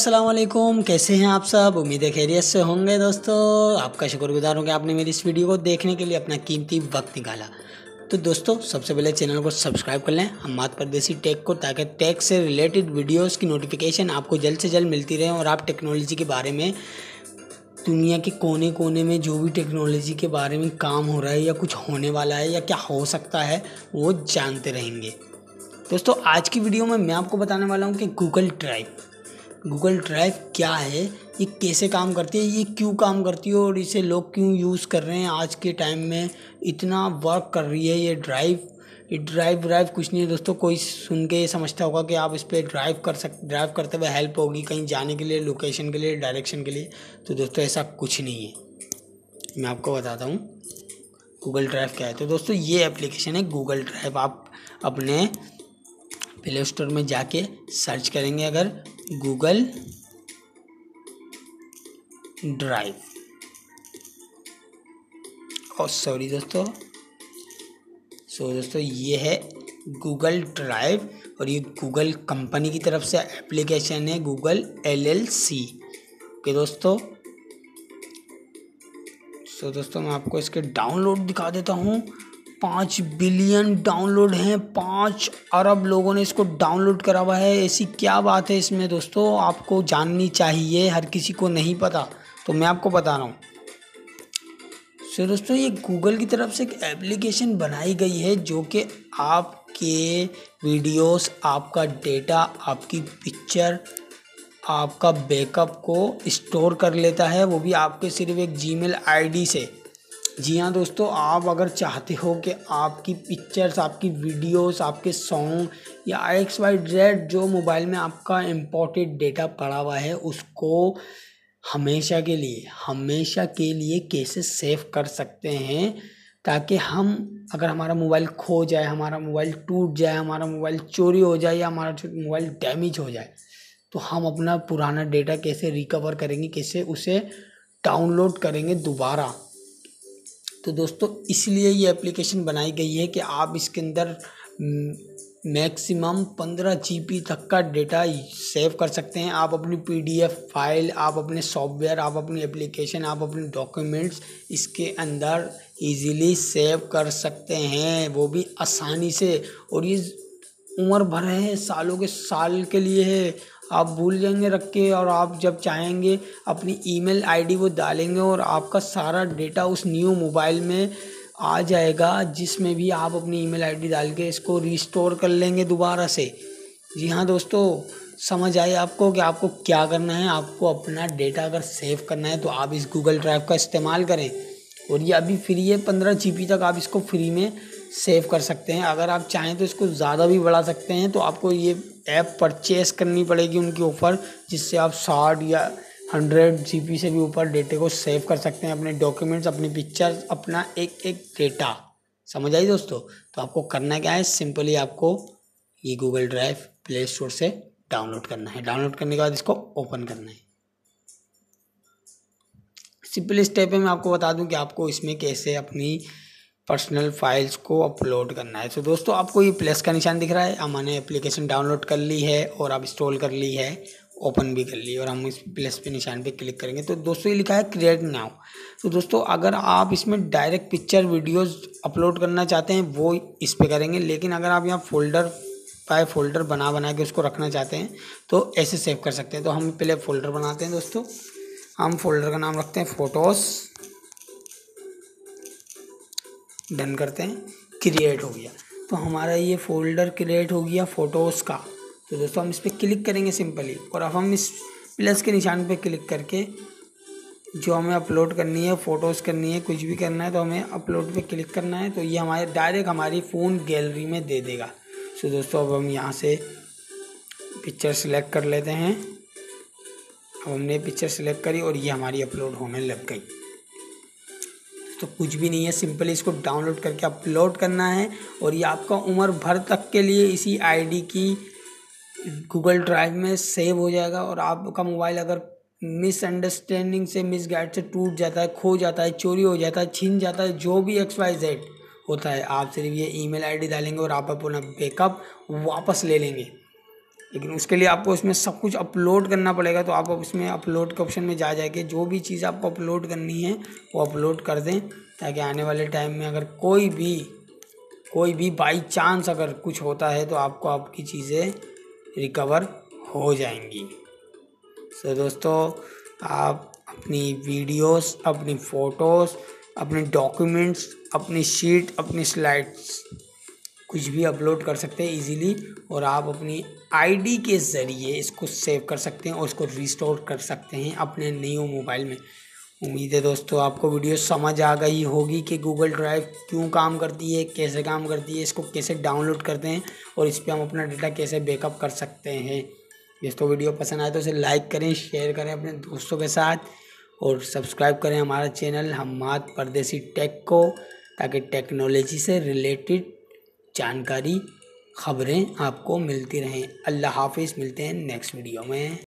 अस्सलाम वालेकुम। कैसे हैं आप सब? उम्मीद है खैरियत से होंगे। दोस्तों आपका शुक्रगुजार हूं कि आपने मेरी इस वीडियो को देखने के लिए अपना कीमती वक्त निकाला। तो दोस्तों सबसे पहले चैनल को सब्सक्राइब कर लें हम्माद परदेसी टेक को, ताकि टेक से रिलेटेड वीडियोस की नोटिफिकेशन आपको जल्द से जल्द मिलती रहे और आप टेक्नोलॉजी के बारे में, दुनिया के कोने कोने में जो भी टेक्नोलॉजी के बारे में काम हो रहा है या कुछ होने वाला है या क्या हो सकता है वो जानते रहेंगे। दोस्तों आज की वीडियो में मैं आपको बताने वाला हूँ कि गूगल ड्राइव क्या है, ये कैसे काम करती है, ये क्यों काम करती है और इसे लोग क्यों यूज़ कर रहे हैं। आज के टाइम में इतना वर्क कर रही है ये ड्राइव कुछ नहीं है दोस्तों। कोई सुन के ये समझता होगा कि आप इस पर ड्राइव करते हुए हेल्प होगी कहीं जाने के लिए, लोकेशन के लिए, डायरेक्शन के लिए। तो दोस्तों ऐसा कुछ नहीं है, मैं आपको बताता हूँ गूगल ड्राइव क्या है। तो दोस्तों ये एप्लीकेशन है गूगल ड्राइव। आप अपने प्ले स्टोर में जाके सर्च करेंगे अगर गूगल ड्राइव, और सॉरी दोस्तों ये है गूगल ड्राइव और ये गूगल कंपनी की तरफ से एप्लीकेशन है, गूगल LLC के दोस्तों। दोस्तों मैं आपको इसके डाउनलोड दिखा देता हूँ। 5 बिलियन डाउनलोड हैं, 5 अरब लोगों ने इसको डाउनलोड करा हुआ है। ऐसी क्या बात है इसमें दोस्तों, आपको जाननी चाहिए, हर किसी को नहीं पता, तो मैं आपको बता रहा हूँ। दोस्तों ये गूगल की तरफ से एक एप्लीकेशन बनाई गई है जो कि आपके वीडियोस, आपका डेटा, आपकी पिक्चर, आपका बैकअप को स्टोर कर लेता है, वो भी आपके सिर्फ एक जीमेल आईडी से। जी हाँ दोस्तों, आप अगर चाहते हो कि आपकी पिक्चर्स, आपकी वीडियोस, आपके सॉन्ग या XYZ जो मोबाइल में आपका इम्पोर्टेड डेटा पड़ा हुआ है उसको हमेशा के लिए कैसे सेव कर सकते हैं, ताकि हम, अगर हमारा मोबाइल खो जाए, हमारा मोबाइल टूट जाए, हमारा मोबाइल चोरी हो जाए या हमारा मोबाइल डैमेज हो जाए, तो हम अपना पुराना डेटा कैसे रिकवर करेंगे, कैसे उसे डाउनलोड करेंगे दोबारा। तो दोस्तों इसलिए ये एप्लीकेशन बनाई गई है कि आप इसके अंदर मैक्सिमम 15 GB तक का डेटा सेव कर सकते हैं। आप अपनी PDF फाइल, आप अपने सॉफ्टवेयर, आप अपनी एप्लीकेशन, आप अपने डॉक्यूमेंट्स इसके अंदर इजीली सेव कर सकते हैं, वो भी आसानी से। और ये उम्र भर है, सालों के साल के लिए है, आप भूल जाएंगे रख के, और आप जब चाहेंगे अपनी ईमेल आईडी वो डालेंगे और आपका सारा डेटा उस न्यू मोबाइल में आ जाएगा, जिसमें भी आप अपनी ईमेल आईडी डाल के इसको रिस्टोर कर लेंगे दोबारा से। जी हाँ दोस्तों, समझ आए आपको कि आपको क्या करना है। आपको अपना डेटा अगर सेव करना है तो आप इस गूगल ड्राइव का इस्तेमाल करें, और ये अभी फ्री है। 15 GB तक आप इसको फ्री में सेव कर सकते हैं। अगर आप चाहें तो इसको ज़्यादा भी बढ़ा सकते हैं, तो आपको ये ऐप परचेस करनी पड़ेगी उनके ऊपर, जिससे आप 60 या 100 GB से भी ऊपर डेटे को सेव कर सकते हैं, अपने डॉक्यूमेंट्स, अपनी पिक्चर्स, अपना एक डेटा। समझ आई दोस्तों? तो आपको करना क्या है, सिंपली आपको ये गूगल ड्राइव प्ले स्टोर से डाउनलोड करना है। डाउनलोड करने के बाद इसको ओपन करना है। सिंपल स्टेप है, मैं आपको बता दूं कि आपको इसमें कैसे अपनी पर्सनल फाइल्स को अपलोड करना है। तो दोस्तों आपको ये प्लस का निशान दिख रहा है, हमने एप्लीकेशन डाउनलोड कर ली है और अब इंस्टॉल कर ली है, ओपन भी कर ली, और हम इस प्लस पे निशान पे क्लिक करेंगे तो दोस्तों ये लिखा है क्रिएट नाउ। तो दोस्तों अगर आप इसमें डायरेक्ट पिक्चर वीडियोज़ अपलोड करना चाहते हैं वो इस पर करेंगे, लेकिन अगर आप यहाँ फोल्डर बाय फोल्डर बना के उसको रखना चाहते हैं तो ऐसे सेव कर सकते हैं। तो हम पहले फोल्डर बनाते हैं दोस्तों। हम फोल्डर का नाम रखते हैं फोटोज़, डन करते हैं, क्रिएट हो गया। तो हमारा ये फोल्डर क्रिएट हो गया फ़ोटोज़ का। तो दोस्तों हम इस पर क्लिक करेंगे सिंपली, और अब हम इस प्लस के निशान पे क्लिक करके जो हमें अपलोड करनी है, फ़ोटोज़ करनी है, कुछ भी करना है, तो हमें अपलोड पे क्लिक करना है। तो ये हमारे डायरेक्ट हमारी फ़ोन गैलरी में दे देगा। तो दोस्तों अब हम यहाँ से पिक्चर सेलेक्ट कर लेते हैं। अब हमने पिक्चर सेलेक्ट करी और ये हमारी अपलोड होने लग गई। तो कुछ भी नहीं है, सिंपली इसको डाउनलोड करके अपलोड करना है, और ये आपका उम्र भर तक के लिए इसी आईडी की गूगल ड्राइव में सेव हो जाएगा। और आपका मोबाइल अगर मिसअंडरस्टैंडिंग से, मिसगाइड से टूट जाता है, खो जाता है, चोरी हो जाता है, छिन जाता है, जो भी XYZ होता है, आप सिर्फ ये ईमेल आईडी डालेंगे और आप अपना बैकअप वापस ले लेंगे। लेकिन उसके लिए आपको इसमें सब कुछ अपलोड करना पड़ेगा। तो आप इसमें अपलोड के ऑप्शन में जा जाके जो भी चीज़ आपको अपलोड करनी है वो अपलोड कर दें, ताकि आने वाले टाइम में अगर कोई भी बाई चांस अगर कुछ होता है तो आपको आपकी चीज़ें रिकवर हो जाएंगी। तो दोस्तों, आप अपनी वीडियोस, अपनी फ़ोटोज़, अपने डॉक्यूमेंट्स, अपनी शीट, अपनी स्लाइड्स कुछ भी अपलोड कर सकते हैं इजीली, और आप अपनी आईडी के ज़रिए इसको सेव कर सकते हैं और इसको रिस्टोर कर सकते हैं अपने न्यू मोबाइल में। उम्मीद है दोस्तों आपको वीडियो समझ आ गई होगी कि गूगल ड्राइव क्यों काम करती है, कैसे काम करती है, इसको कैसे डाउनलोड करते हैं और इस पर हम अपना डेटा कैसे बैकअप कर सकते हैं। दोस्तों वीडियो पसंद आए तो इसे लाइक करें, शेयर करें अपने दोस्तों के साथ, और सब्सक्राइब करें हमारा चैनल हम्माद परदेसी टेक को, ताकि टेक्नोलॉजी से रिलेटेड जानकारी, खबरें आपको मिलती रहें। अल्लाह हाफिज़, मिलते हैं नेक्स्ट वीडियो में।